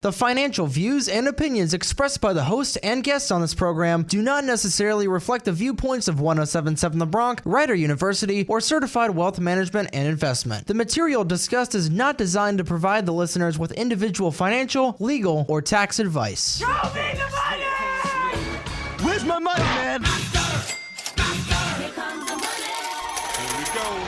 The financial views and opinions expressed by the host and guests on this program do not necessarily reflect the viewpoints of 1077 The Bronx, Rider University, or Certified Wealth Management and Investment. The material discussed is not designed to provide the listeners with individual financial, legal, or tax advice. Show me the money! Where's my money, man? Here comes the money! Here we go.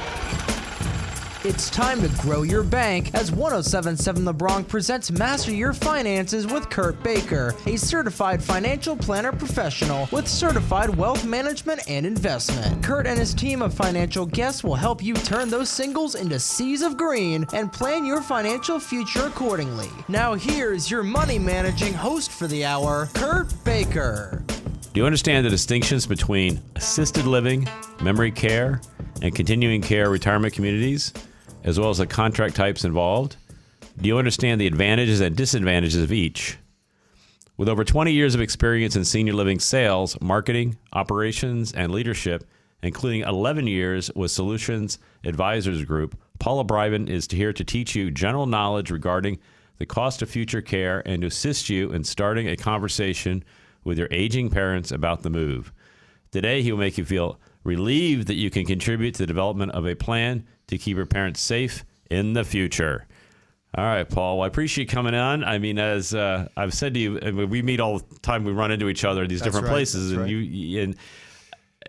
It's time to grow your bank as 1077 The Bronx presents Master Your Finances with Kurt Baker, a certified financial planner professional with certified wealth management and investment. Kurt and his team of financial guests will help you turn those singles into seas of green and plan your financial future accordingly. Now here's your money managing host for the hour, Kurt Baker. Do you understand the distinctions between assisted living, memory care, and continuing care retirement communities, as well as the contract types involved? Do you understand the advantages and disadvantages of each? With over 20 years of experience in senior living sales, marketing, operations, and leadership, including 11 years with Solutions Advisors Group, Paula Bryven is here to teach you general knowledge regarding the cost of future care and to assist you in starting a conversation with your aging parents about the move. Today, he will make you feel relieved that you can contribute to the development of a plan to keep your parents safe in the future. All right, Paul, well, I appreciate you coming on. I mean, as I've said to you, we meet all the time. We run into each other in these different places. And you,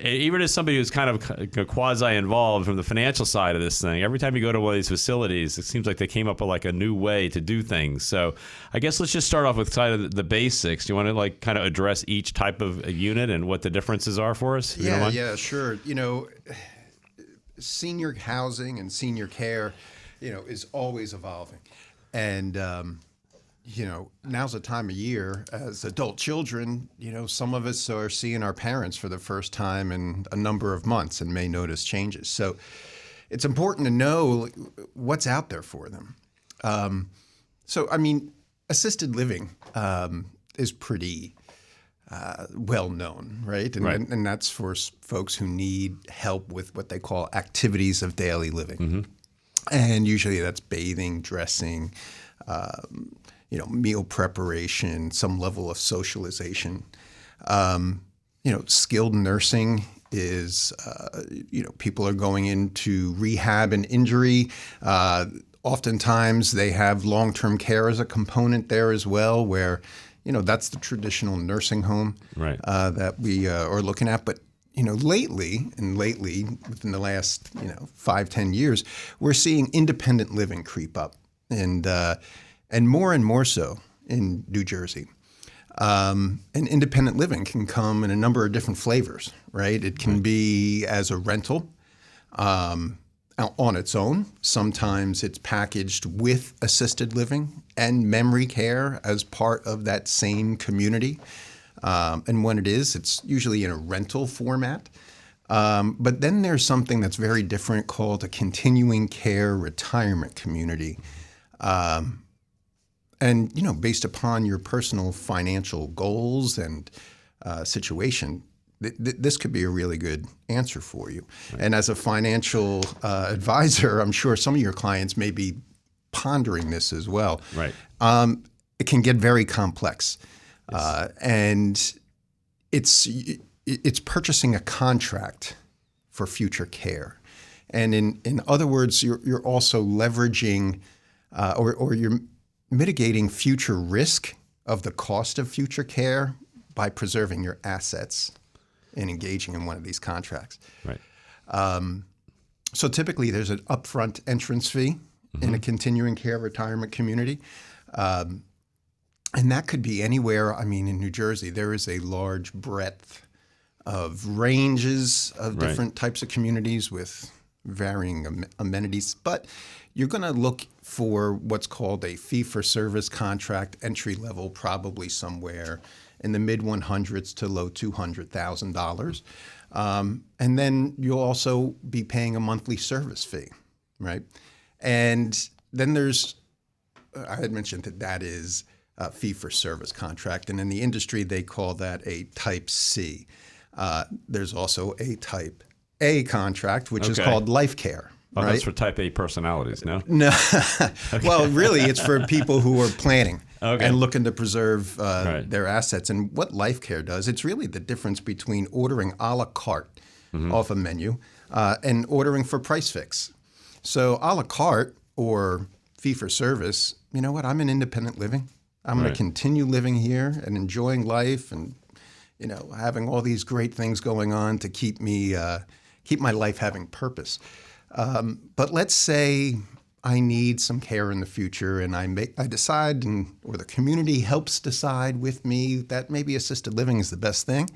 even as somebody who's kind of quasi-involved from the financial side of this thing, every time you go to one of these facilities, it seems like they came up with like a new way to do things. So I guess let's just start off with kind of the basics. Do you want to like kind of address each type of unit and what the differences are for us? Yeah, sure. You know, senior housing and senior care, is always evolving. And, now's the time of year as adult children, some of us are seeing our parents for the first time in a number of months and may notice changes. So it's important to know what's out there for them. Assisted living is pretty well known, right? And that's for folks who need help with what they call activities of daily living. Mm-hmm. And usually that's bathing, dressing, meal preparation, some level of socialization. Skilled nursing is, people are going into rehab and injury. Oftentimes they have long-term care as a component there as well, where, that's the traditional nursing home that we are looking at. But lately, within the last, 5-10 years, we're seeing independent living creep up, and more so in New Jersey. And independent living can come in a number of different flavors, right? It can be as a rental on its own. Sometimes it's packaged with assisted living and memory care as part of that same community. And when it is, it's usually in a rental format. But then there's something that's very different called a continuing care retirement community. And, based upon your personal financial goals and situation, this could be a really good answer for you. Right. And as a financial advisor, I'm sure some of your clients may be pondering this as well. Right. It can get very complex. And it's purchasing a contract for future care. And in other words, you're also leveraging or you're mitigating future risk of the cost of future care by preserving your assets and engaging in one of these contracts. Right. So typically there's an upfront entrance fee in a continuing care retirement community. And that could be anywhere. I mean, in New Jersey, there is a large breadth of ranges of different types of communities with varying amenities. But you're going to look for what's called a fee-for-service contract, entry level, probably somewhere in the mid-100s to low $200,000. And then you'll also be paying a monthly service fee, right? And then I had mentioned that is a fee-for-service contract. And in the industry, they call that a Type C. There's also a Type A contract, which is called life care. Oh, right? that's for type A personalities, no? No. Well, really, it's for people who are planning Okay. and looking to preserve Right. their assets. And what Life Care does, it's really the difference between ordering a la carte off a menu and ordering for price fix. So a la carte or fee for service, you know what? I'm in independent living. I'm going Right. to continue living here and enjoying life and, having all these great things going on to keep me, keep my life having purpose. But let's say I need some care in the future, and I decide, or the community helps decide with me that maybe assisted living is the best thing.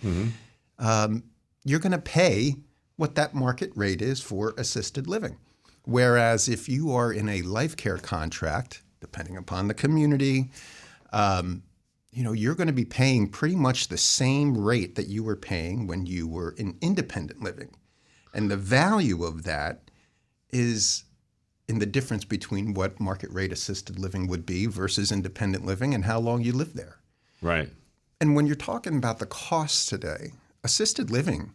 You're going to pay what that market rate is for assisted living. Whereas if you are in a life care contract, depending upon the community, you're going to be paying pretty much the same rate that you were paying when you were in independent living. And the value of that is in the difference between what market rate assisted living would be versus independent living and how long you live there. Right. And when you're talking about the costs today, assisted living,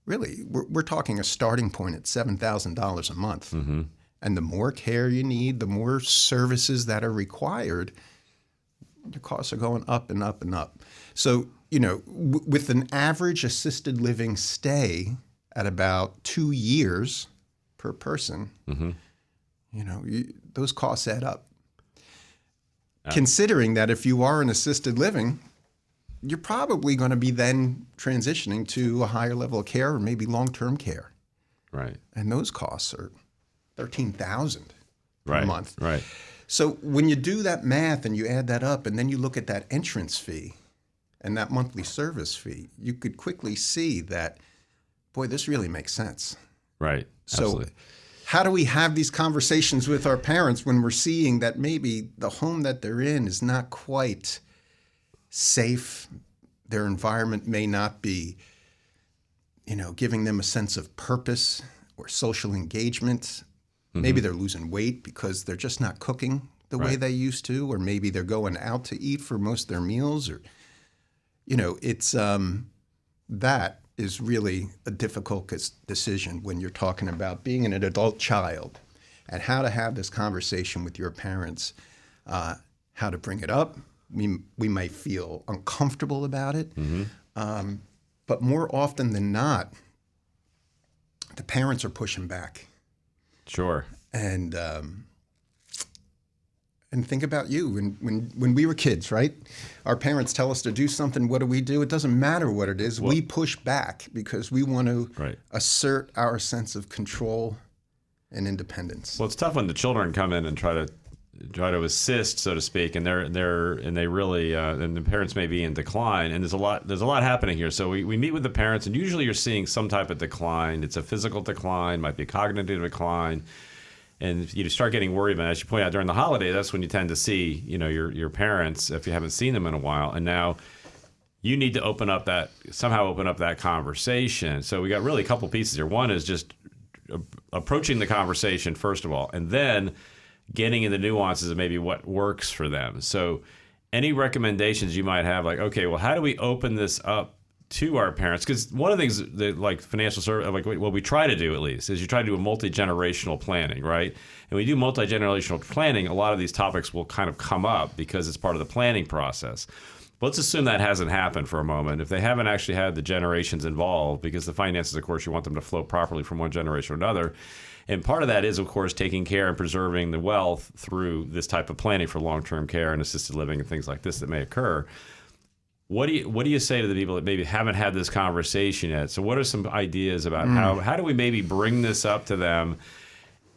really, we're talking a starting point at $7,000 a month. Mm-hmm. And the more care you need, the more services that are required, your costs are going up and up and up. So, with an average assisted living stay at about 2 years per person, those costs add up. Considering that if you are in assisted living, you're probably going to be then transitioning to a higher level of care or maybe long-term care. Right. And those costs are $13,000 Right. a month. Right. So when you do that math and you add that up and then you look at that entrance fee and that monthly service fee, you could quickly see that, boy, this really makes sense. Right. So Absolutely. how do we have these conversations with our parents when we're seeing that maybe the home that they're in is not quite safe? Their environment may not be, giving them a sense of purpose or social engagement. Maybe they're losing weight because they're just not cooking the way Right. they used to, or maybe they're going out to eat for most of their meals, or, it's that is really a difficult decision when you're talking about being an adult child and how to have this conversation with your parents, how to bring it up. We may feel uncomfortable about it, but more often than not, the parents are pushing back. Sure. And think about you when we were kids, right? Our parents tell us to do something. What do? It doesn't matter what it is. We push back because we want to Right. assert our sense of control and independence. Well, it's tough when the children come in and try to assist, so to speak, and they really and the parents may be in decline, and there's a lot happening here. So we meet with the parents, and usually you're seeing some type of decline. It's a physical decline, might be a cognitive decline, and you start getting worried about it. As you point out, during the holiday, that's when you tend to see your parents if you haven't seen them in a while, and now you need to open up that conversation. So we got really a couple pieces here. One is just approaching the conversation first of all, and then getting in the nuances of maybe what works for them. So any recommendations you might have, like, okay, well, how do we open this up to our parents? Because one of the things that, like, financial service, like what we try to do at least, is you try to do a multi-generational planning, right? And when you do multi-generational planning, a lot of these topics will kind of come up because it's part of the planning process. But let's assume that hasn't happened for a moment. If they haven't actually had the generations involved, because the finances, of course, you want them to flow properly from one generation to another. And part of that is, of course, taking care and preserving the wealth through this type of planning for long-term care and assisted living and things like this that may occur. What do you say to the people that maybe haven't had this conversation yet? So what are some ideas about how do we maybe bring this up to them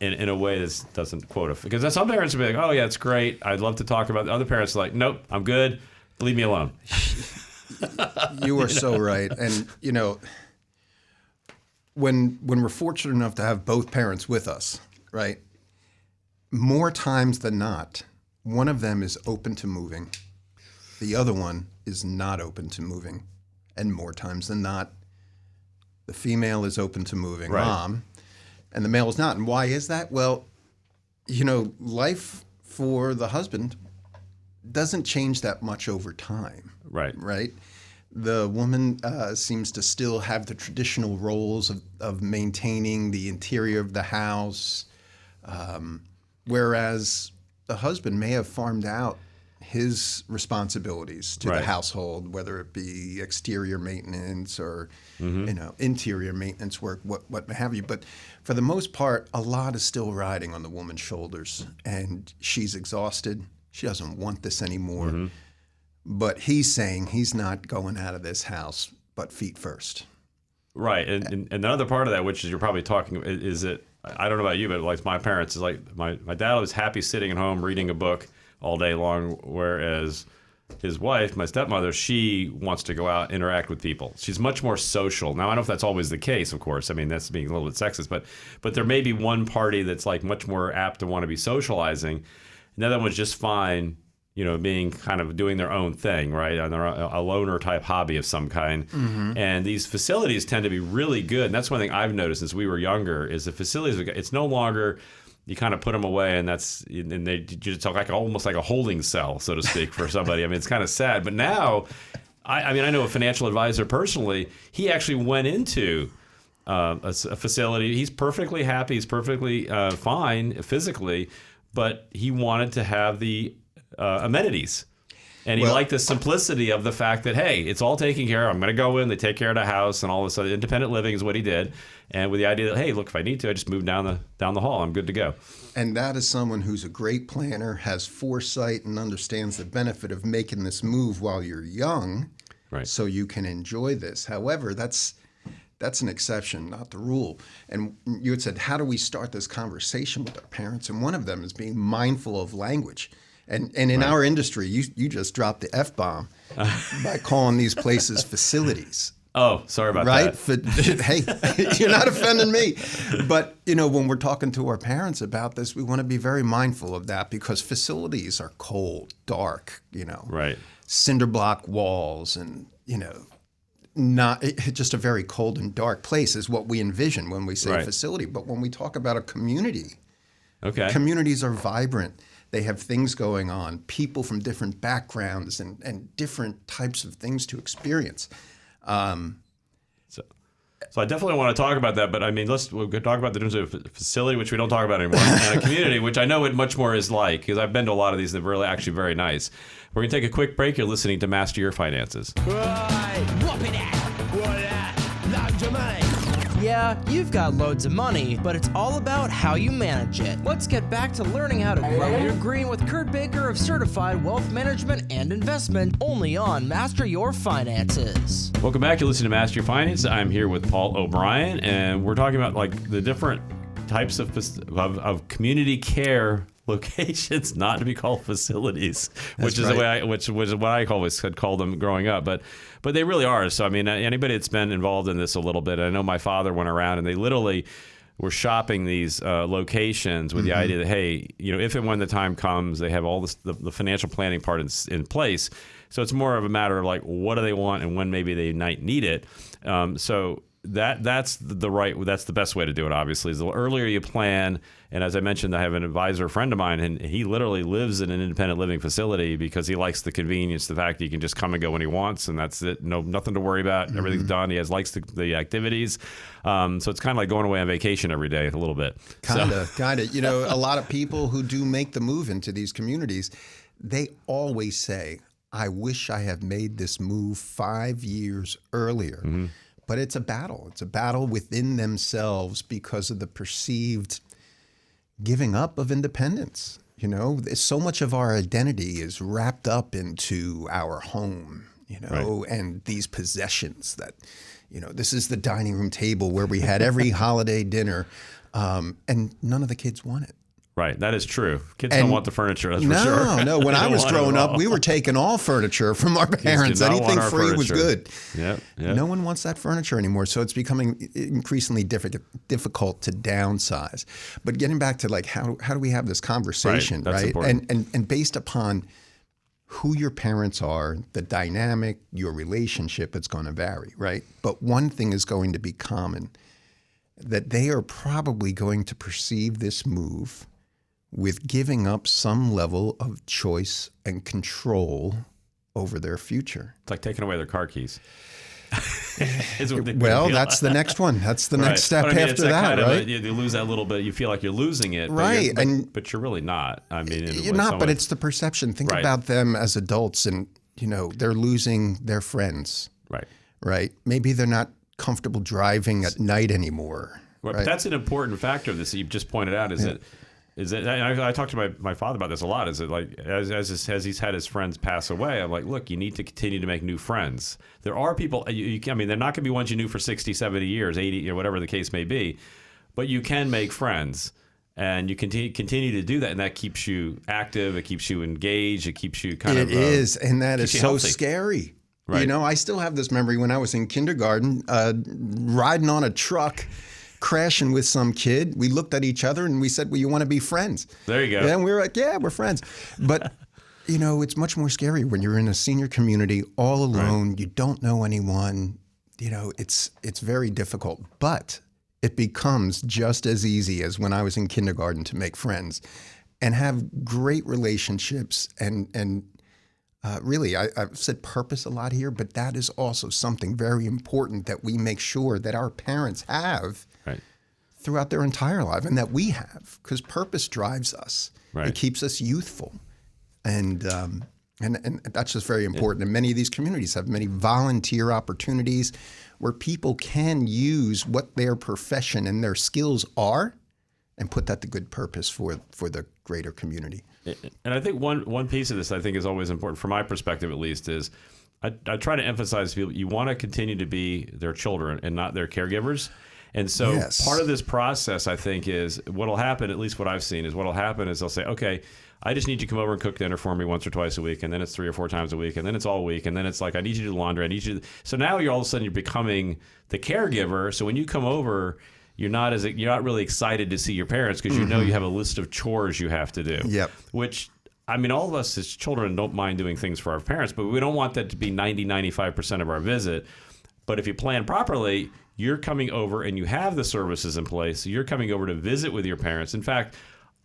in a way that doesn't quote it? Because some parents will be like, oh, yeah, it's great. I'd love to talk about it. Other parents are like, nope, I'm good. Leave me alone. You are so right. And, when we're fortunate enough to have both parents with us, right, more times than not, one of them is open to moving. The other one is not open to moving. And more times than not, the female is open to moving, Right. mom, and the male is not. And why is that? Well, life for the husband doesn't change that much over time. Right. Right? The woman seems to still have the traditional roles of maintaining the interior of the house, whereas the husband may have farmed out his responsibilities to the household, whether it be exterior maintenance or interior maintenance work, what have you. But for the most part, a lot is still riding on the woman's shoulders, and she's exhausted. She doesn't want this anymore. But he's saying he's not going out of this house but feet first. Right. And another part of that, which is you're probably talking, is that, I don't know about you, but like my parents, is like my dad was happy sitting at home reading a book all day long, whereas his wife, my stepmother, she wants to go out, interact with people. She's much more social. Now, I don't know if that's always the case, of course. I mean, that's being a little bit sexist, but there may be one party that's like much more apt to want to be socializing. And the other one's just fine, being kind of doing their own thing, right? On a loner type hobby of some kind. And these facilities tend to be really good. And that's one thing I've noticed since we were younger is the facilities, it's no longer, you kind of put them away and they just like almost like a holding cell, so to speak, for somebody. I mean, it's kind of sad. But now, I know a financial advisor personally, he actually went into a facility. He's perfectly happy. He's perfectly fine physically, but he wanted to have the amenities. And he liked the simplicity of the fact that, hey, it's all taken care of. I'm going to go in, they take care of the house, and all of a sudden, independent living is what he did. And with the idea that, hey, look, if I need to, I just move down the hall. I'm good to go. And that is someone who's a great planner, has foresight, and understands the benefit of making this move while you're young, right? So you can enjoy this. However, that's an exception, not the rule. And you had said, how do we start this conversation with our parents? And one of them is being mindful of language. And in our industry, you just dropped the F-bomb by calling these places facilities. Oh, sorry about that. Hey, you're not offending me. But, when we're talking to our parents about this, we want to be very mindful of that because facilities are cold, dark, right, cinder block walls and, not just a very cold and dark place is what we envision when we say facility. But when we talk about a community, communities are vibrant. They have things going on, people from different backgrounds and different types of things to experience. So I definitely want to talk about that, but I mean, we'll talk about the difference of a facility, which we don't talk about anymore, and a community, which I know what much more is like, because I've been to a lot of these that are really actually very nice. We're going to take a quick break. You're listening to Master Your Finances. Yeah, you've got loads of money, but it's all about how you manage it. Let's get back to learning how to grow your green with Kurt Baker of Certified Wealth Management and Investment, only on Master Your Finances. Welcome back. You're listening to Master Your Finances. I'm here with Paul O'Brien, and we're talking about like the different types of community care locations, not to be called facilities, which is the way which was what I always had called them growing up, but they really are. So I mean, anybody that's been involved in this a little bit, I know my father went around and they literally were shopping these locations with the idea that, hey, if and when the time comes, they have all this, the financial planning part in place. So it's more of a matter of like, what do they want and when maybe they might need it. So that's the best way to do it, obviously, is the earlier you plan. And as I mentioned, I have an advisor friend of mine, and he literally lives in an independent living facility because he likes the convenience, the fact that he can just come and go when he wants, and that's it. Nothing to worry about. Everything's done. He likes the activities. So it's kind of like going away on vacation every day, a little bit. Kind of. A lot of people who do make the move into these communities, they always say, I wish I had made this move 5 years earlier. But it's a battle. It's a battle within themselves because of the perceived giving up of independence. So much of our identity is wrapped up into our home, and these possessions that, this is the dining room table where we had every holiday dinner, and none of the kids want it. Right, that is true. Kids don't want the furniture, that's for sure. No. When I was growing up, we were taking all furniture from our parents. Anything free was good. Yep. No one wants that furniture anymore, so it's becoming increasingly difficult to downsize. But getting back to like how do we have this conversation, right? That's important. And based upon who your parents are, the dynamic, your relationship, it's going to vary, right? But one thing is going to be common, that they are probably going to perceive this move with giving up some level of choice and control over their future. It's like taking away their car keys. Is what they Well, feel. that's the next one. That's the next step But I mean, after it's that, kind of right? you lose that little bit. You feel like you're losing it, Right, but you're really not. I mean, You're not, but it's the perception. Think Right. about them as adults, and they're losing their friends. Right? Maybe they're not comfortable driving at night anymore. Right. Right? But that's an important factor. This that you've just pointed out is that. I talked to my father about this a lot. Is it like as he's had his friends pass away? I'm like, look, you need to continue to make new friends. There are people. I mean, they're not going to be ones you knew for 60, 70 years, 80, or whatever the case may be. But you can make friends, and you continue to do that, and that keeps you active. It keeps you engaged. It keeps you kind of. It is, and that is you so healthy. scary. Right. I still have this memory when I was in kindergarten, riding on a truck, crashing with some kid. We looked at each other and we said, well, you want to be friends? There you go. And we were like, yeah, we're friends. But, it's much more scary when you're in a senior community all alone. Right. You don't know anyone. It's very difficult. But it becomes just as easy as when I was in kindergarten to make friends and have great relationships and really, I've said purpose a lot here, but that is also something very important that we make sure that our parents have throughout their entire life and that we have, because purpose drives us. Right. It keeps us youthful. And that's just very important. And many of these communities have many volunteer opportunities where people can use what their profession and their skills are and put that to good purpose for the greater community. And I think one piece of this I think is always important, from my perspective at least, is I try to emphasize to people, you want to continue to be their children and not their caregivers. And so part of this process, I think, is what'll happen, at least what I've seen, is what'll happen is they'll say, okay, I just need you to come over and cook dinner for me once or twice a week, and then it's 3 or 4 times a week, and then it's all week, and then it's like, I need you to do laundry, I need you to... So now all of a sudden you're becoming the caregiver. So when you come over, you're not really excited to see your parents because you know you have a list of chores you have to do. Yep. Which, I mean, all of us as children don't mind doing things for our parents, but we don't want that to be 95% of our visit. But if you plan properly, you're coming over and you have the services in place. So you're coming over to visit with your parents. In fact,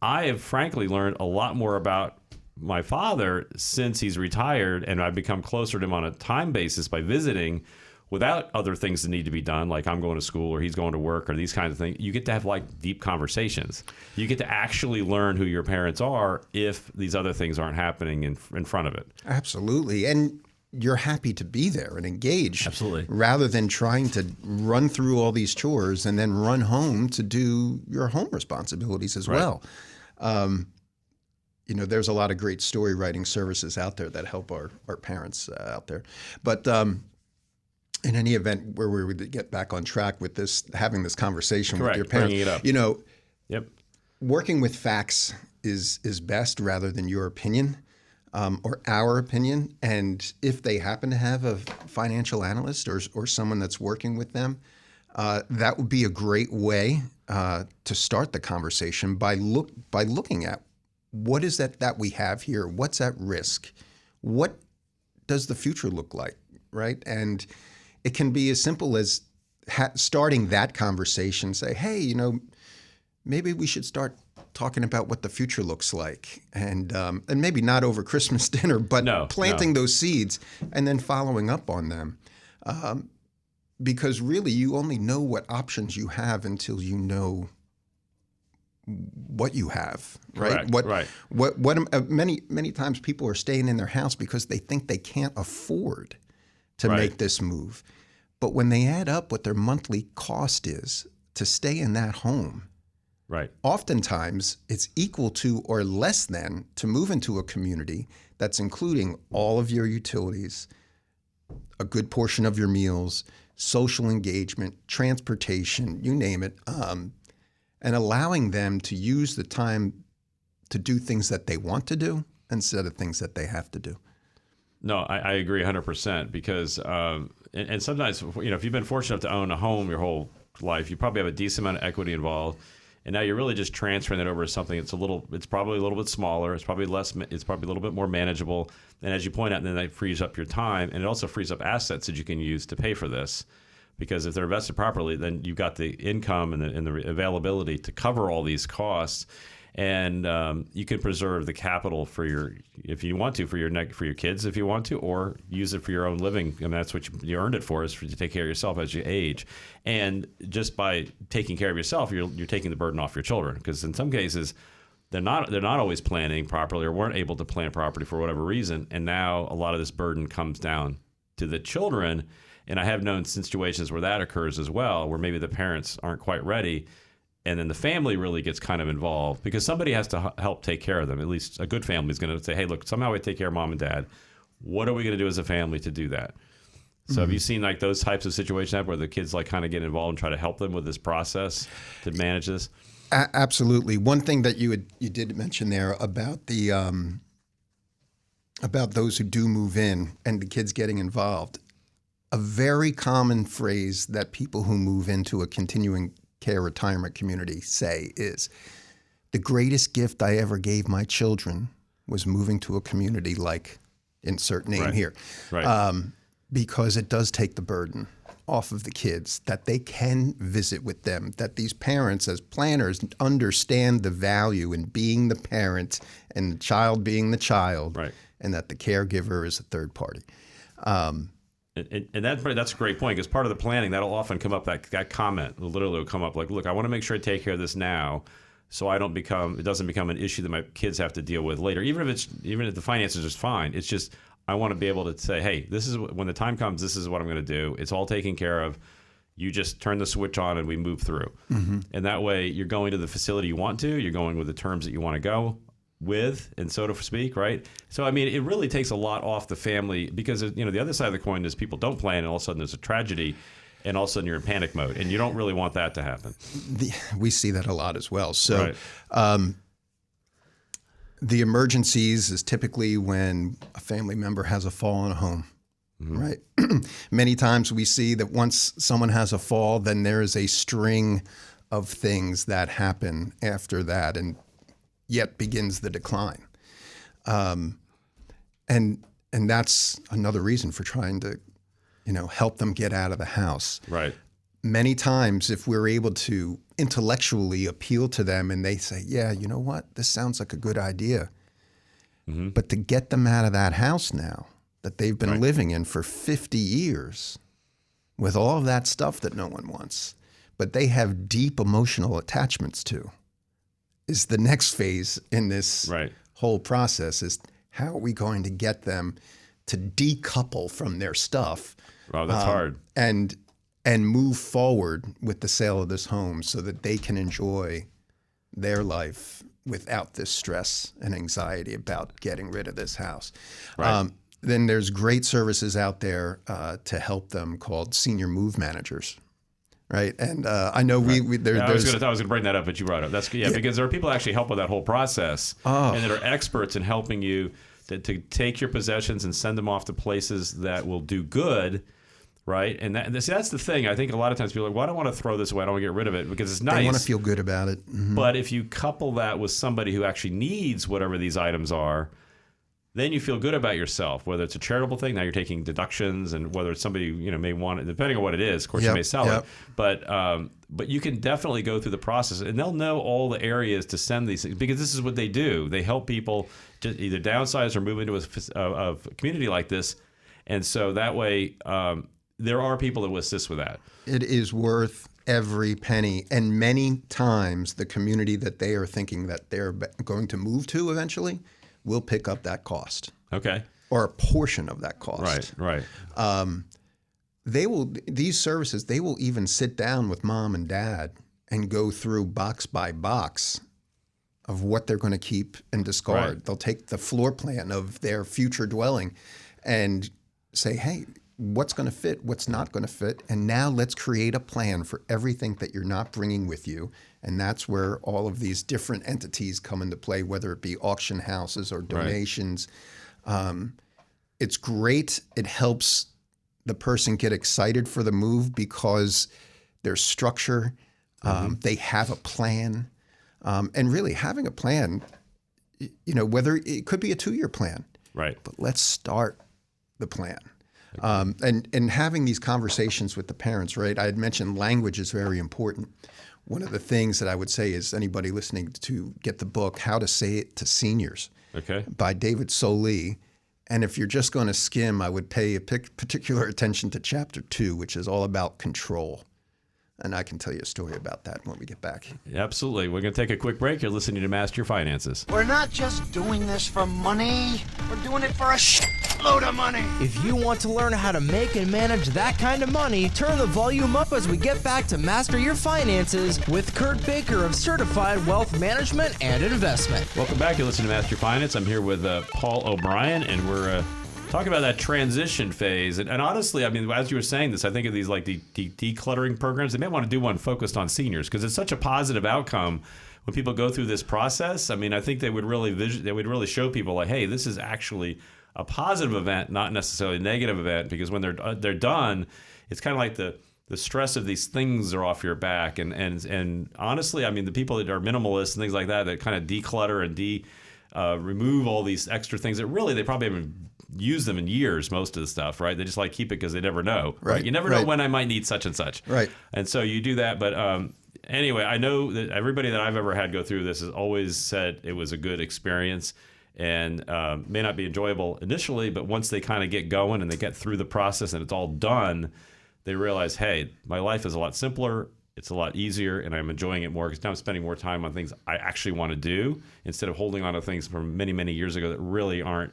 I have frankly learned a lot more about my father since he's retired, and I've become closer to him on a time basis by visiting without other things that need to be done, like I'm going to school or he's going to work or these kinds of things. You get to have like deep conversations. You get to actually learn who your parents are if these other things aren't happening in front of it. Absolutely. And you're happy to be there and engage. Absolutely. Rather than trying to run through all these chores and then run home to do your home responsibilities as well. There's a lot of great story writing services out there that help our parents out there. But in any event, where we would get back on track with this, having this conversation with your parents, bringing it up. Working with facts is best rather than your opinion or our opinion. And if they happen to have a financial analyst or someone that's working with them, that would be a great way to start the conversation by looking at what is that we have here? What's at risk? What does the future look like, right? And it can be as simple as starting that conversation. Say, hey, maybe we should start talking about what the future looks like, and maybe not over Christmas dinner, but planting those seeds and then following up on them, because really you only know what options you have until you know what you have, right? Correct, Many times people are staying in their house because they think they can't afford to make this move. But when they add up what their monthly cost is to stay in that home, oftentimes it's equal to or less than to move into a community that's including all of your utilities, a good portion of your meals, social engagement, transportation, you name it, and allowing them to use the time to do things that they want to do instead of things that they have to do. No, I agree 100% because, and sometimes, if you've been fortunate enough to own a home your whole life, you probably have a decent amount of equity involved. And now you're really just transferring that over to something it's probably a little bit smaller. It's probably a little bit more manageable. And as you point out, then that frees up your time, and it also frees up assets that you can use to pay for this. Because if they're invested properly, then you've got the income and the availability to cover all these costs. and you can preserve the capital for if you want to, for your kids, if you want to, or use it for your own living. And that's what you earned it for, is to take care of yourself as you age. And just by taking care of yourself, you're taking the burden off your children, because in some cases they're not always planning properly, or weren't able to plan properly for whatever reason. And now a lot of this burden comes down to the children. And I have known situations where that occurs as well, where maybe the parents aren't quite ready, and then the family really gets kind of involved, because somebody has to help take care of them. At least a good family is going to say, hey, look, somehow we take care of mom and dad. What are we going to do as a family to do that? So have you seen like those types of situations where the kids like kind of get involved and try to help them with this process to manage this? Absolutely. One thing that you did mention there about the about those who do move in and the kids getting involved. A very common phrase that people who move into a continuing care retirement community say is, the greatest gift I ever gave my children was moving to a community like insert name here. Right. Because it does take the burden off of the kids, that they can visit with them, that these parents as planners understand the value in being the parent and the child being the child, Right. and that the caregiver is a third party. And that's a great point, because part of the planning, that'll often come up, that comment literally will come up like, look, I want to make sure I take care of this now, so it doesn't become an issue that my kids have to deal with later. Even if the finances is fine, it's just, I want to be able to say, hey, this is when the time comes, this is what I'm going to do. It's all taken care of. You just turn the switch on and we move through. Mm-hmm. And that way you're going to the facility you want to, you're going with the terms that you want to go with, and so to speak, right? So, I mean, it really takes a lot off the family, because, the other side of the coin is people don't plan, and all of a sudden there's a tragedy, and all of a sudden you're in panic mode, and you don't really want that to happen. We see that a lot as well. So the emergencies is typically when a family member has a fall in a home, right? Many times we see that once someone has a fall, then there is a string of things that happen after that, and yet begins the decline. And that's another reason for trying to, help them get out of the house. Right. Many times, if we're able to intellectually appeal to them and they say, yeah, you know what, this sounds like a good idea. Mm-hmm. But to get them out of that house now that they've been living in for 50 years with all of that stuff that no one wants, but they have deep emotional attachments to, is the next phase in this whole process, is how are we going to get them to decouple from their stuff? Wow, that's hard. And move forward with the sale of this home so that they can enjoy their life without this stress and anxiety about getting rid of this house. Right. Then there's great services out there to help them called senior move managers. Right, and I know I was going to bring that up, but you brought it up. Because there are people that actually help with that whole process, and that are experts in helping you to take your possessions and send them off to places that will do good, right? And that's the thing. I think a lot of times people are like, well, I don't want to throw this away. I don't want to get rid of it because it's nice. They want to feel good about it. Mm-hmm. But if you couple that with somebody who actually needs whatever these items are, then you feel good about yourself, whether it's a charitable thing. Now you're taking deductions, and whether it's somebody may want it, depending on what it is. Of course, you may sell it, but you can definitely go through the process, and they'll know all the areas to send these things, because this is what they do. They help people just either downsize or move into a community like this, and so that way there are people that will assist with that. It is worth every penny, and many times the community that they are thinking that they're going to move to eventually will pick up that cost. Okay. Or a portion of that cost. Right. These services, they will even sit down with mom and dad and go through box by box of what they're going to keep and discard. Right. They'll take the floor plan of their future dwelling and say, hey, what's going to fit, what's not going to fit, and now let's create a plan for everything that you're not bringing with you. And that's where all of these different entities come into play, whether it be auction houses or donations. Right. It's great. It helps the person get excited for the move because there's structure. They have a plan. And really having a plan, whether it could be a 2-year plan. Right. But let's start the plan. And having these conversations with the parents, right? I had mentioned language is very important. one of the things that I would say is anybody listening to get the book, How to Say It to Seniors Okay. by David Soley. And if you're just going to skim, I would pay particular attention to chapter 2, which is all about control. And I can tell you a story about that when we get back. Absolutely. We're going to take a quick break. You're listening to Master Your Finances. We're not just doing this for money. We're doing it for a shitload of money. If you want to learn how to make and manage that kind of money, turn the volume up as we get back to Master Your Finances with Kurt Baker of Certified Wealth Management and Investment. Welcome back. You're listening to Master Your Finance. I'm here with Paul O'Brien, and we're talking about that transition phase. And honestly, I mean, as you were saying this, I think of these like the decluttering programs. They may want to do one focused on seniors because it's such a positive outcome when people go through this process. I mean, I think they would really show people like, hey, this is actually a positive event, not necessarily a negative event, because when they're done, it's kind of like the stress of these things are off your back. And honestly, I mean, the people that are minimalists and things like that kind of declutter and remove all these extra things that really they probably haven't used them in years, most of the stuff, right? They just like keep it because they never know, right? You never know when I might need such and such. Right. And so you do that. But anyway, I know that everybody that I've ever had go through this has always said it was a good experience and may not be enjoyable initially, but once they kind of get going and they get through the process and it's all done, they realize, hey, my life is a lot simpler. It's a lot easier, and I'm enjoying it more because now I'm spending more time on things I actually want to do instead of holding on to things from many, many years ago that really aren't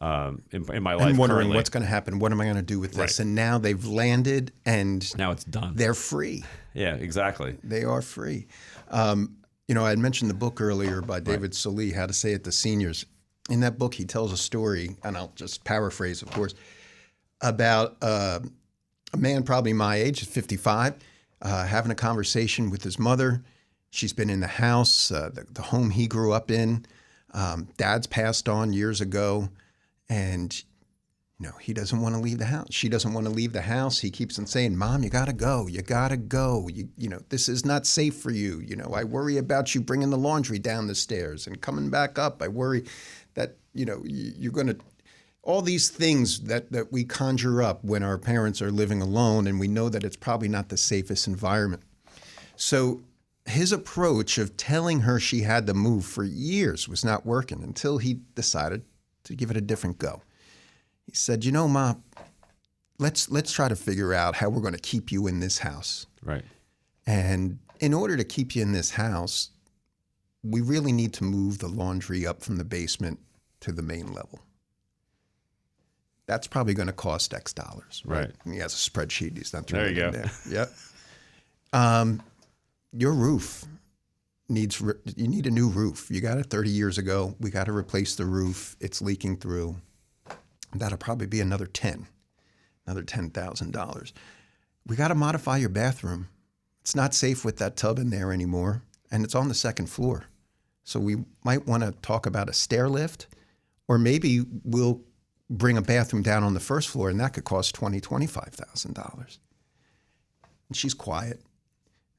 in my life. And wondering currently. what's going to happen. What am I going to do with this? Right. And now they've landed, and Now it's done. they're free. Yeah, exactly. They are free. You know, I had mentioned the book earlier by David Soley, How to Say It to Seniors. In that book, he tells a story, and I'll just paraphrase, of course, about a man probably my age, 55, having a conversation with his mother. She's been in the house, the home he grew up in. Dad's passed on years ago, and you know, he doesn't want to leave the house. She doesn't want to leave the house. He keeps on saying, "Mom, you got to go. You got to go. You know, this is not safe for you. You know, I worry about you bringing the laundry down the stairs and coming back up. I worry that, you know, you're going to..." All these things that we conjure up when our parents are living alone, and we know that it's probably not the safest environment. So his approach of telling her she had to move for years was not working until he decided to give it a different go. He said, "You know, Ma, let's try to figure out how we're going to keep you in this house. Right. And in order to keep you in this house, we really need to move the laundry up from the basement to the main level. That's probably going to cost X dollars." Right. And he has a spreadsheet. He's not throwing There it you in go. there. Yep. Your roof you need a new roof. You got it 30 years ago. We got to replace the roof. It's leaking through. That'll probably be another $10,000. We got to modify your bathroom. It's not safe with that tub in there anymore, and it's on the second floor. So we might want to talk about a stair lift, or maybe we'll bring a bathroom down on the first floor, and that could cost $25,000. And she's quiet,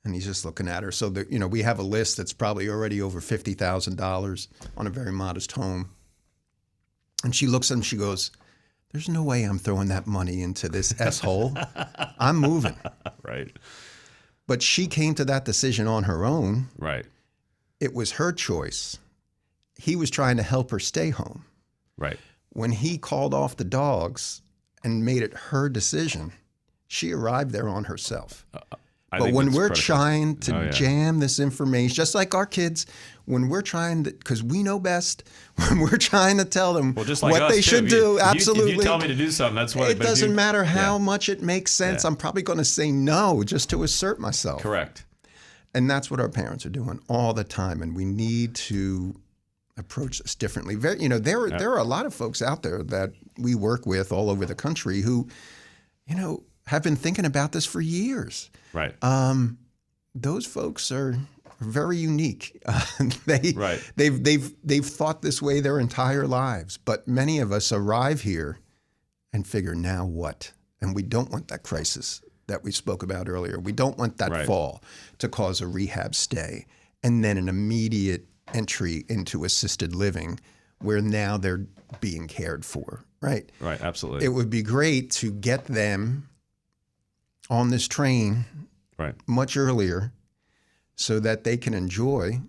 and he's just looking at her. So you know, we have a list that's probably already over $50,000 on a very modest home. And she looks at him, she goes, "There's no way I'm throwing that money into this S-hole. I'm moving." Right. But she came to that decision on her own. Right. It was her choice. He was trying to help her stay home. Right. When he called off the dogs and made it her decision, she arrived there on herself. But when we're trying to jam this information, just like our kids, when we're trying to, because we know best, when we're trying to tell them Well, just like what us, they too. should do, If absolutely. you tell me to do something, that's what It doesn't matter how much it makes sense. I'm probably going to say no just to assert myself. Correct. And that's what our parents are doing all the time. And we need to approach this differently. You know, there are a lot of folks out there that we work with all over the country who, you know, have been thinking about this for years. Right. Those folks are very unique. They've thought this way their entire lives. But many of us arrive here and figure, now what? And we don't want that crisis that we spoke about earlier. We don't want that fall to cause a rehab stay and then an immediate entry into assisted living where now they're being cared for, right? Right, absolutely. It would be great to get them on this train much earlier so that they can enjoy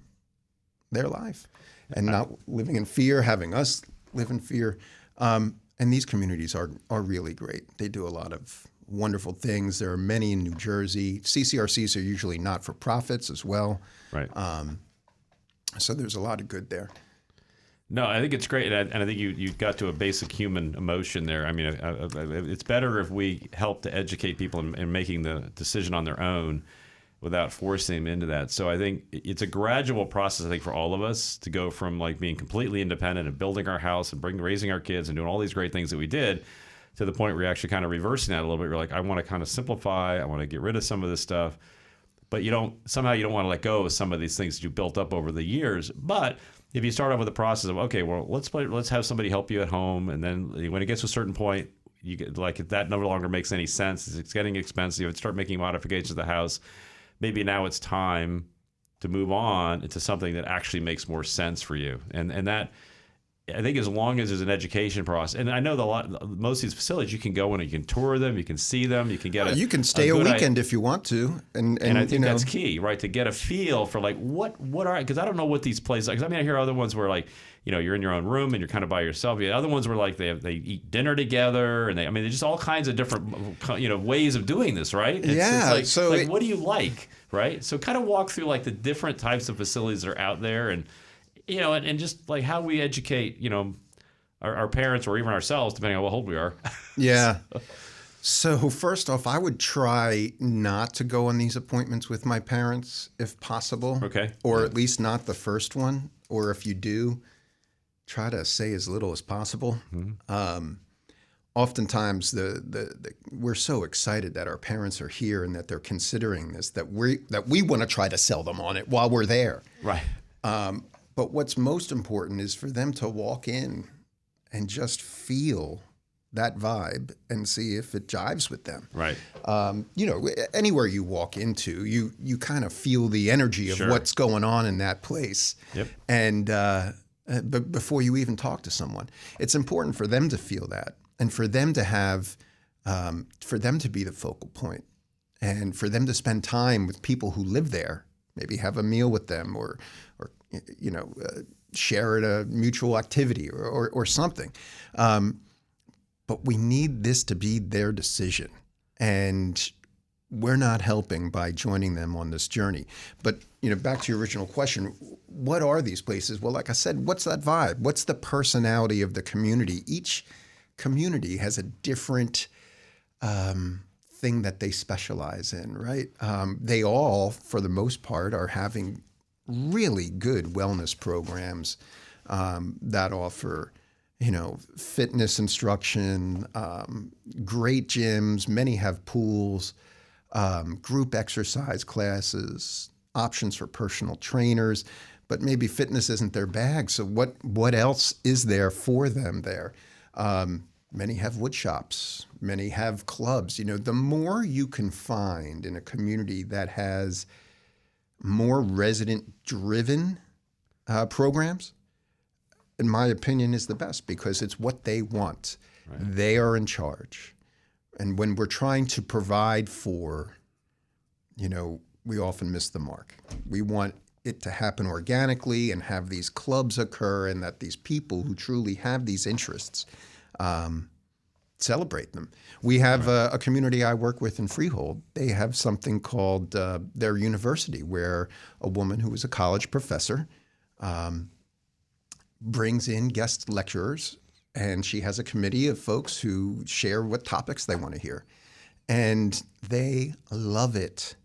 their life and not living in fear, having us live in fear. And these communities are really great. They do a lot of wonderful things. There are many in New Jersey. CCRCs are usually not-for-profits as well. Right. So there's a lot of good there. No, I think it's great, and I think you got to a basic human emotion there. I mean, it's better if we help to educate people in making the decision on their own without forcing them into that. So I think it's a gradual process, I think, for all of us to go from like being completely independent and building our house and raising our kids and doing all these great things that we did to the point where you're actually kind of reversing that a little bit. You're like, I want to kind of simplify. I want to get rid of some of this stuff. But you don't want to let go of some of these things that you built up over the years. But if you start off with the process of, okay, well, let's have somebody help you at home, and then when it gets to a certain point, you get, like, if that no longer makes any sense, it's getting expensive, and start making modifications to the house, maybe now it's time to move on into something that actually makes more sense for you. And that, I think, as long as there's an education process, and I know most of these facilities, you can go in and you can tour them, you can see them, you can get you can stay a weekend if you want to, and I think that's key, right? To get a feel for like what are, because I don't know what these places. Because I mean, I hear other ones where like, you're in your own room and you're kind of by yourself. The other ones where like they eat dinner together, and there's just all kinds of different ways of doing this, right? It's like, what do you like, right? So kind of walk through like the different types of facilities that are out there, and and just like how we educate, our parents or even ourselves, depending on how old we are. Yeah. So first off, I would try not to go on these appointments with my parents if possible. Okay. Or at least not the first one. Or if you do, try to say as little as possible. Mm-hmm. Oftentimes, we're so excited that our parents are here and that they're considering this that we want to try to sell them on it while we're there. Right. But what's most important is for them to walk in and just feel that vibe and see if it jives with them. Right. Anywhere you walk into, you kind of feel the energy of what's going on in that place. Yep. And but before you even talk to someone, it's important for them to feel that, and for them to have, for them to be the focal point, and for them to spend time with people who live there. Maybe have a meal with them, or share at a mutual activity or something. But we need this to be their decision. And we're not helping by joining them on this journey. But, back to your original question, what are these places? Well, like I said, what's that vibe? What's the personality of the community? Each community has a different thing that they specialize in, right? They all, for the most part, are having really good wellness programs that offer, fitness instruction, great gyms. Many have pools, group exercise classes, options for personal trainers. But maybe fitness isn't their bag. So what else is there for them there? Many have wood shops. Many have clubs. The more you can find in a community that has more resident-driven programs, in my opinion, is the best, because it's what they want. Right. They are in charge. And when we're trying to provide for, we often miss the mark. We want it to happen organically and have these clubs occur, and that these people who truly have these interests celebrate them. We have a community I work with in Freehold. They have something called their university, where a woman who is a college professor brings in guest lecturers, and she has a committee of folks who share what topics they want to hear. And they love it.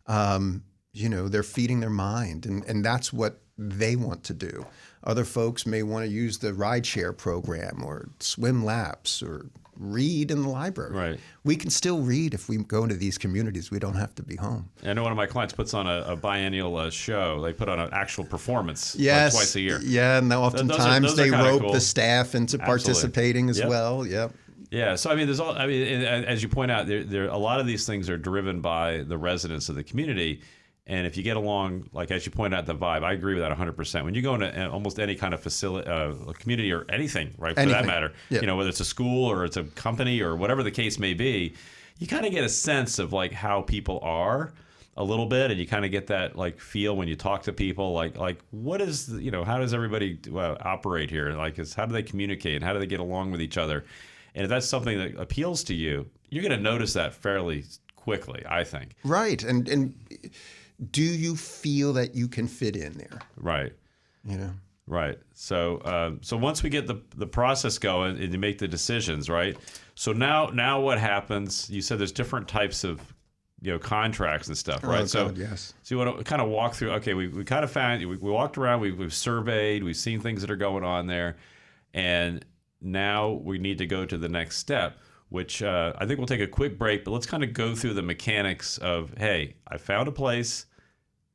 They're feeding their mind, and that's what they want to do. Other folks may want to use the rideshare program, or swim laps, or read in the library. Right. We can still read if we go into these communities. We don't have to be home. I know one of my clients puts on a biennial show. They put on an actual performance twice a year. Yeah, and oftentimes they rope the staff into participating as well. Yep. Yeah, so as you point out, there a lot of these things are driven by the residents of the community. And if you get along, like as you point out, the vibe, I agree with that 100%. When you go into almost any kind of facility, community, or anything, right, for that matter, whether it's a school or it's a company or whatever the case may be, you kind of get a sense of like how people are. a little bit, and you kind of get that like feel when you talk to people, like what is how does everybody operate here? Like, how do they communicate and how do they get along with each other? And if that's something that appeals to you, you're going to notice that fairly quickly, I think. Right, and do you feel that you can fit in there? Right. Right. So once we get the process going and you make the decisions, right? So now what happens? You said there's different types of contracts and stuff, right? Oh, God, yes. So you want to kind of walk through. Okay, we kind of found we walked around, we've surveyed, we've seen things that are going on there, and now we need to go to the next step, which I think we'll take a quick break, but let's kind of go through the mechanics of, hey, I found a place.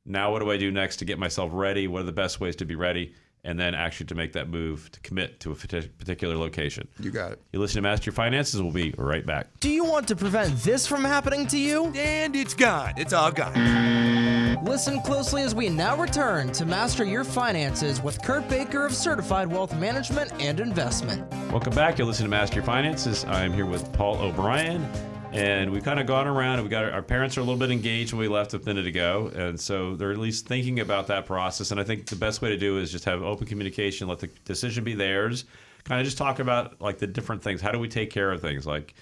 Now what do I do next to get myself ready? What are the best ways to be ready? And then actually to make that move to commit to a particular location. You got it. You listen to Master Your Finances. We'll be right back. Do you want to prevent this from happening to you? And it's gone. It's all gone. Listen closely as we now return to Master Your Finances with Kurt Baker of Certified Wealth Management and Investment. Welcome back. You're listening to Master Your Finances. I'm here with Paul O'Brien. And we've kind of gone around, and we got our parents are a little bit engaged when we left a minute ago, and so they're at least thinking about that process. And I think the best way to do is just have open communication, let the decision be theirs. Kind of just talk about like the different things. How do we take care of things like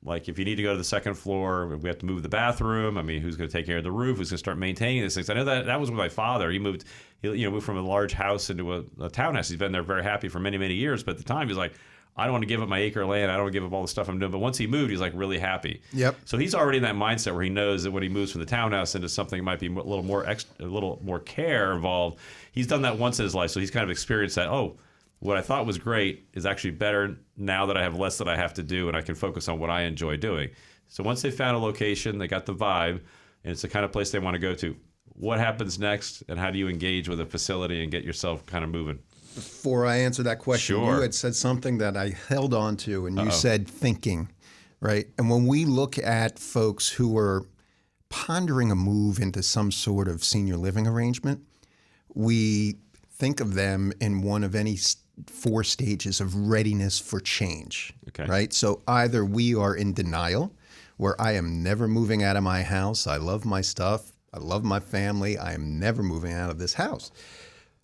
if you need to go to the second floor, we have to move the bathroom. I mean, who's going to take care of the roof? Who's going to start maintaining these things? I know that was with my father. He moved from a large house into a townhouse. He's been there very happy for many, many years. But at the time, he's like, I don't want to give up my acre of land. I don't want to give up all the stuff I'm doing. But once he moved, he's like really happy. Yep. So he's already in that mindset where he knows that when he moves from the townhouse into something that might be a little more care involved, he's done that once in his life. So he's kind of experienced that. Oh, what I thought was great is actually better now that I have less that I have to do and I can focus on what I enjoy doing. So once they found a location, they got the vibe, and it's the kind of place they want to go to. What happens next, and how do you engage with a facility and get yourself kind of moving? Before I answer that question, Sure. You had said something that I held on to, and you said thinking, right? And when we look at folks who are pondering a move into some sort of senior living arrangement, we think of them in one of any 4 stages of readiness for change, right? So either we are in denial, where I am never moving out of my house, I love my stuff, I love my family, I am never moving out of this house.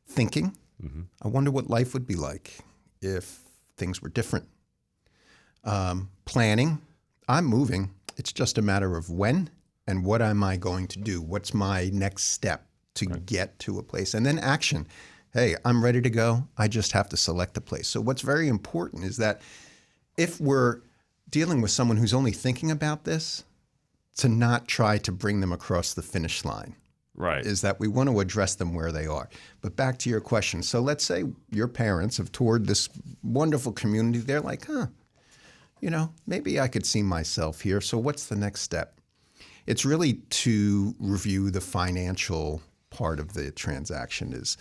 Thinking, I wonder what life would be like if things were different. Planning, I'm moving. It's just a matter of when and what am I going to do? What's my next step to get to a place? And then action. Hey, I'm ready to go. I just have to select a place. So what's very important is that if we're dealing with someone who's only thinking about this, to not try to bring them across the finish line. Right. Is that we want to address them where they are. But back to your question. So let's say your parents have toured this wonderful community. They're like, maybe I could see myself here. So what's the next step? It's really to review the financial part of the transaction. Is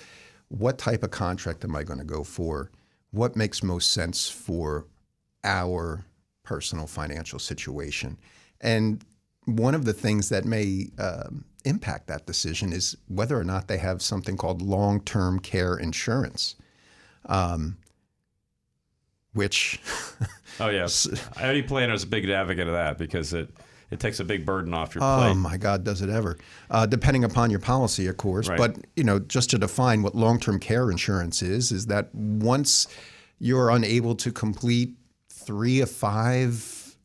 what type of contract am I going to go for? What makes most sense for our personal financial situation? And one of the things that may impact that decision is whether or not they have something called long-term care insurance, which... Oh, yes. Any planner is a big advocate of that because it takes a big burden off your plate. Oh, my God, does it ever. Depending upon your policy, of course. Right. But, just to define what long-term care insurance is that once you're unable to complete 3 of 5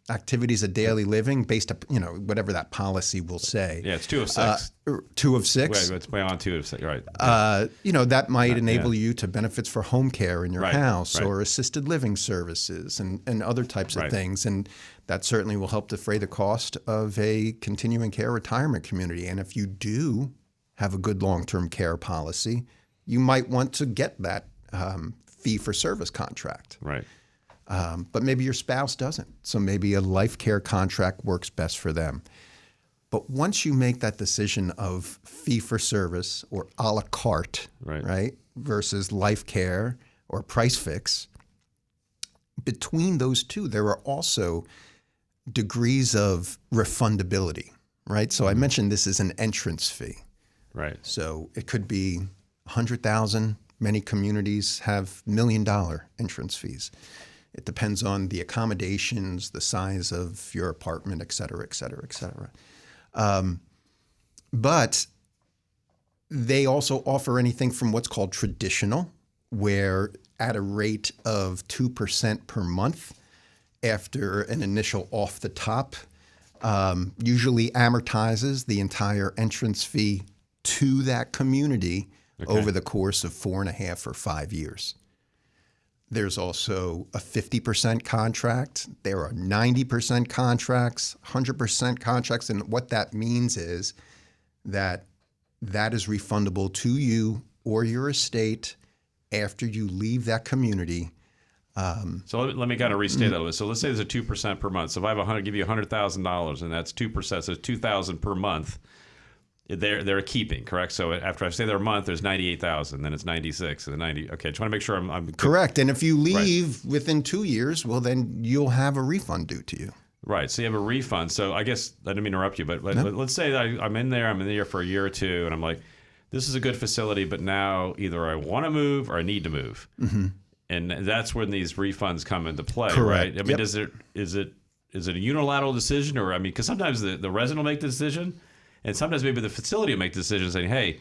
activities of daily living based up, whatever that policy will say. Yeah, it's 2 of 6. 2 of 6. Wait, it's beyond 2 of 6, right. That might enable you to benefits for home care in your house right. or assisted living services and other types of things. And that certainly will help defray the cost of a continuing care retirement community. And if you do have a good long-term care policy, you might want to get that fee-for-service contract. Right. But maybe your spouse doesn't. So maybe a life care contract works best for them. But once you make that decision of fee-for-service or a la carte, right, versus life care or price fix, between those two, there are also degrees of refundability, right? So I mentioned this is an entrance fee. Right. So it could be $100,000. Many communities have $1 million entrance fees. It depends on the accommodations, the size of your apartment, et cetera, et cetera, et cetera. But they also offer anything from what's called traditional, where at a rate of 2% per month after an initial off the top, usually amortizes the entire entrance fee to that community over the course of 4.5 or 5 years. There's also a 50% contract. There are 90% contracts, 100% contracts. And what that means is that is refundable to you or your estate after you leave that community. So let me kind of restate that a little. So let's say there's a 2% per month. So if I have give you $100,000 and that's 2%, so it's $2,000 per month. They're keeping, correct? So after I say they're a month, there's 98,000, then it's 96, and then 90. Okay, just want to make sure I'm correct. And if you leave within 2 years, well, then you'll have a refund due to you. Right. So you have a refund. So I guess I didn't mean to interrupt you, but let's say that I'm in there for a year or two, and I'm like, this is a good facility, but now either I want to move or I need to move, and that's when these refunds come into play, Correct. right? I mean, is it a unilateral decision, or I mean, because sometimes the resident will make the decision. And sometimes maybe the facility will make the decision saying, hey,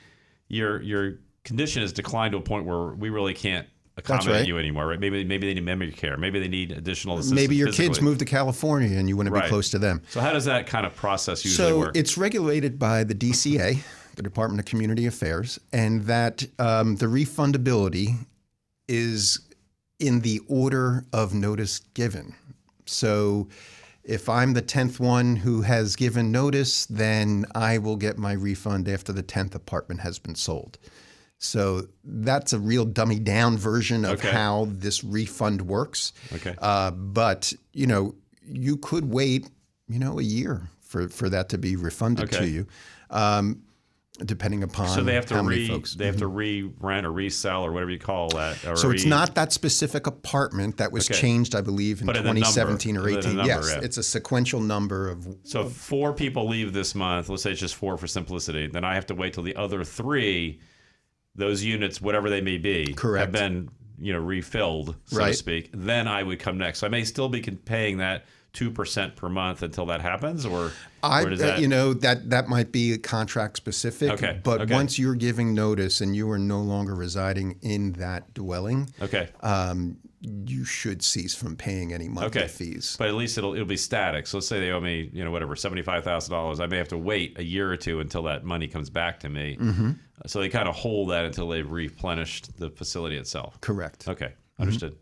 your condition has declined to a point where we really can't accommodate you anymore, right? Maybe they need memory care. Maybe they need additional assistance. Maybe your physically. kids moved to California and you want to be close to them. So how does that kind of process usually work? So it's regulated by the DCA, the Department of Community Affairs, and that the refundability is in the order of notice given. So if I'm the 10th one who has given notice, then I will get my refund after the 10th apartment has been sold. So that's a real dummy down version of how this refund works. Okay. But, you could wait, a year for that to be refunded to you. Depending upon so they have to how many folks. They have to re-rent or resell or whatever you call that. Or so it's not that specific apartment that was changed, I believe, in 2017 or 18. Yes, it's a sequential number of. So if 4 people leave this month, let's say it's just 4 for simplicity, then I have to wait till the other 3, those units, whatever they may be, have been refilled, so to speak. Then I would come next. So I may still be paying that 2% per month until that happens, or does that that might be contract specific. Okay. But once you're giving notice and you are no longer residing in that dwelling, you should cease from paying any monthly fees. But at least it'll be static. So let's say they owe me whatever $75,000. I may have to wait a year or two until that money comes back to me. So they kind of hold that until they've replenished the facility itself. Correct. Okay, understood.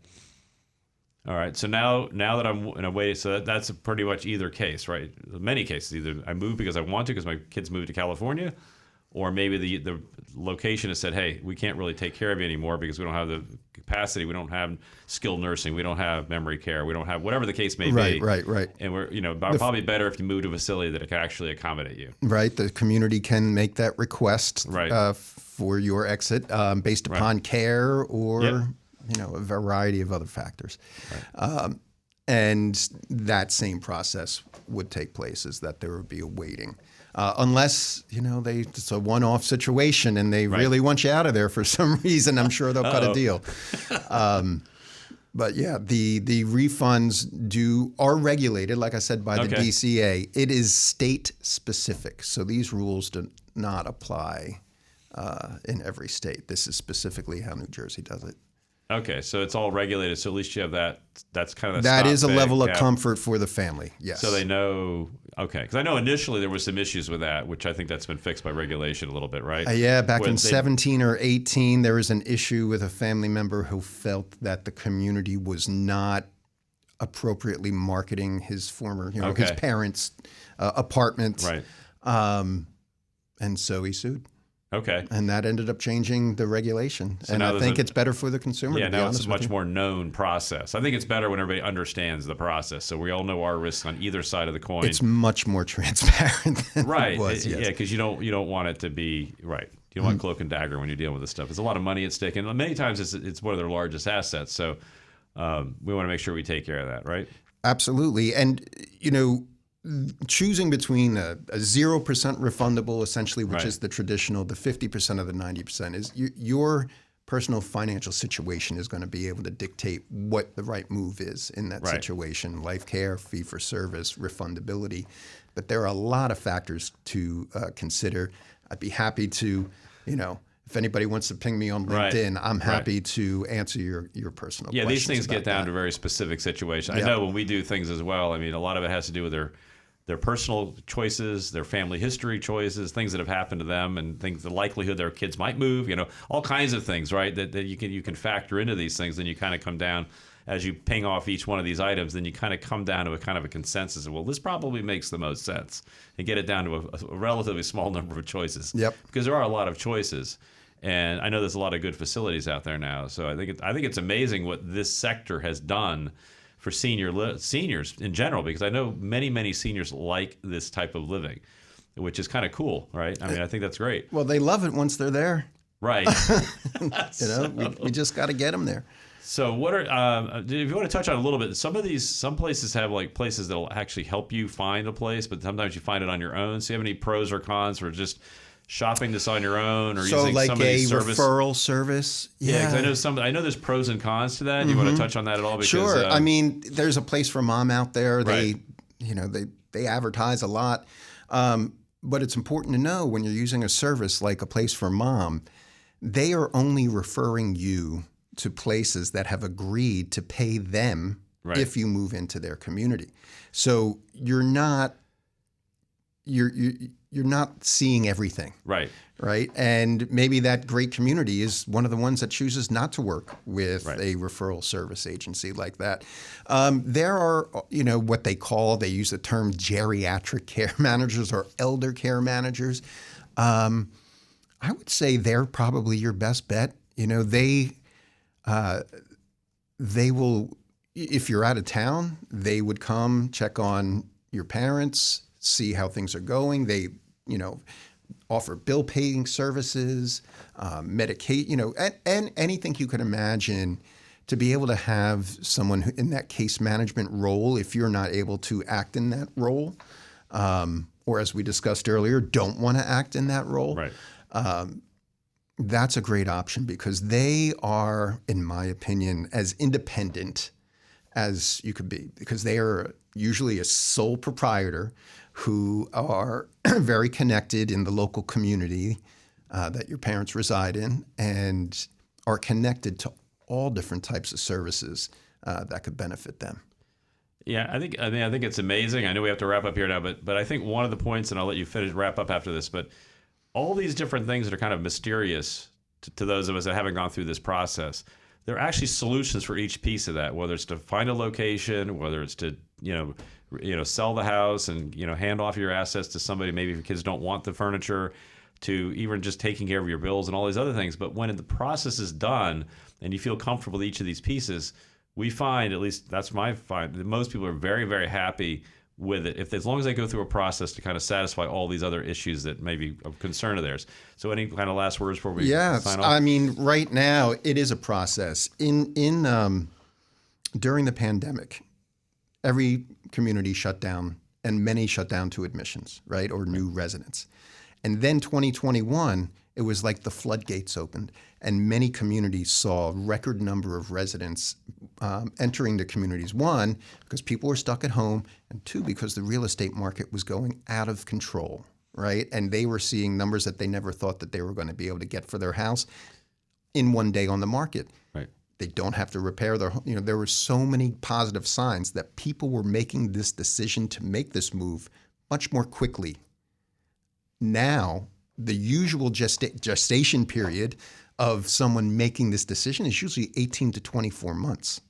All right. So now that I'm in a way, so that's pretty much either case, right? In many cases, either I move because I want to, because my kids moved to California, or maybe the location has said, hey, we can't really take care of you anymore because we don't have the capacity, we don't have skilled nursing, we don't have memory care, we don't have whatever the case may be. Right. And we're probably better if you move to a facility that can actually accommodate you. Right. The community can make that request for your exit based upon care or. A variety of other factors. Right. And that same process would take place, is that there would be a waiting. Unless, it's a one-off situation and they really want you out of there for some reason, I'm sure they'll cut a deal. But yeah, the refunds are regulated, like I said, by the DCA. It is state specific. So these rules do not apply in every state. This is specifically how New Jersey does it. Okay, so it's all regulated. So at least you have that. That's kind of that is a level of comfort for the family. Yes. So they know. Okay, because I know initially there was some issues with that, which I think that's been fixed by regulation a little bit, right? Back in 17 or 18, there was an issue with a family member who felt that the community was not appropriately marketing his former, his parents' apartment. Right. And so he sued. Okay. And that ended up changing the regulation. So and I think it's better for the consumer. Yeah, now it's a much more known process. I think it's better when everybody understands the process. So we all know our risks on either side of the coin. It's much more transparent than it was. Yes. Yeah, because you don't want it to be right. You don't want cloak and dagger when you're dealing with this stuff. There's a lot of money at stake, and many times it's one of their largest assets. So we want to make sure we take care of that, right? Absolutely. And choosing between a 0% refundable, essentially, which is the traditional, the 50% of the 90% is you're personal financial situation is going to be able to dictate what the right move is in that Right. situation. Life care, fee for service, refundability. But there are a lot of factors to consider. I'd be happy to, if anybody wants to ping me on Right. LinkedIn, I'm Right. happy to answer your personal Yeah, questions. these things get about down that. to very specific situations. Yeah. I know when we do things as well, I mean, a lot of it has to do with their personal choices, their family history choices, things that have happened to them, and things, the likelihood their kids might move, all kinds of things, right? That you can factor into these things. Then you kind of come down as you ping off each one of these items. Then you kind of come down to a kind of a consensus of, well, this probably makes the most sense, and get it down to a relatively small number of choices. Yep. Because there are a lot of choices. And I know there's a lot of good facilities out there now. So I think it's amazing what this sector has done for seniors in general, because I know many seniors like this type of living, which is kind of cool, right? I mean, I think that's great. Well, they love it once they're there. Right. We just got to get them there. So what are if you want to touch on a little bit, some places have like places that'll actually help you find a place, but sometimes you find it on your own. So you have any pros or cons for just shopping this on your own, or So using like a somebody's service? referral service? Yeah, because I know there's pros and cons to that. You want to touch on that at all? Because, Sure. I mean, there's a place for mom out there. Right. They advertise a lot. But it's important to know when you're using a service like a place for mom, they are only referring you to places that have agreed to pay them Right. if you move into their community. So you're not seeing everything. right. Right. And maybe that great community is one of the ones that chooses not to work with Right. a referral service agency like that. There are, what they use the term geriatric care managers or elder care managers. I would say they're probably your best bet. They will, if you're out of town, they would come check on your parents, see how things are going. They, offer bill paying services, medicate, and anything you could imagine to be able to have someone in that case management role if you're not able to act in that role, or as we discussed earlier, don't want to act in that role. Right. That's a great option because they are, in my opinion, as independent as you could be, because they are usually a sole proprietor who are very connected in the local community that your parents reside in and are connected to all different types of services that could benefit them. Yeah, I think it's amazing. I know we have to wrap up here now, but I think one of the points, and I'll let you wrap up after this, but all these different things that are kind of mysterious to those of us that haven't gone through this process, there are actually solutions for each piece of that, whether it's to find a location, whether it's to, sell the house and, hand off your assets to somebody, maybe if your kids don't want the furniture, to even just taking care of your bills and all these other things. But when the process is done and you feel comfortable with each of these pieces, we find, at least that's my find, that most people are very, very happy with it, as long as they go through a process to kind of satisfy all these other issues that may be of concern of theirs. So any kind of last words before we sign off? I mean, right now it is a process. During the pandemic, every community shut down and many shut down to admissions, right, or new residents. And then 2021, it was like the floodgates opened, and many communities saw a record number of residents entering the communities. One, because people were stuck at home, and two, because the real estate market was going out of control, right? And they were seeing numbers that they never thought that they were going to be able to get for their house in one day on the market. Right. They don't have to repair their home. There were so many positive signs that people were making this decision to make this move much more quickly. Now, the usual gestation period of someone making this decision is usually 18 to 24 months.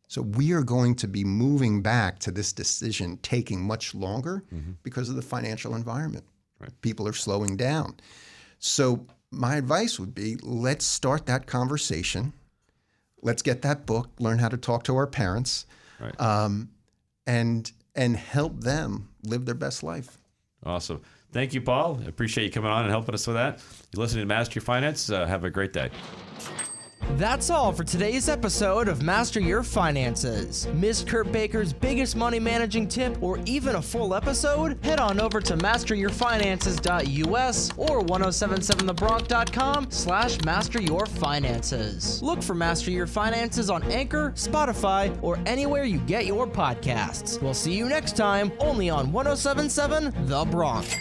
So we are going to be moving back to this decision taking much longer because of the financial environment. Right. People are slowing down. So my advice would be, let's start that conversation. Let's get that book, learn how to talk to our parents, Right. and help them live their best life. Awesome. Thank you, Paul. I appreciate you coming on and helping us with that. You're listening to Master Your Finance. Have a great day. That's all for today's episode of Master Your Finances. Missed Kurt Baker's biggest money managing tip or even a full episode? Head on over to masteryourfinances.us or 1077thebronx.com/masteryourfinances. Look for Master Your Finances on Anchor, Spotify, or anywhere you get your podcasts. We'll see you next time, only on 1077 The Bronx.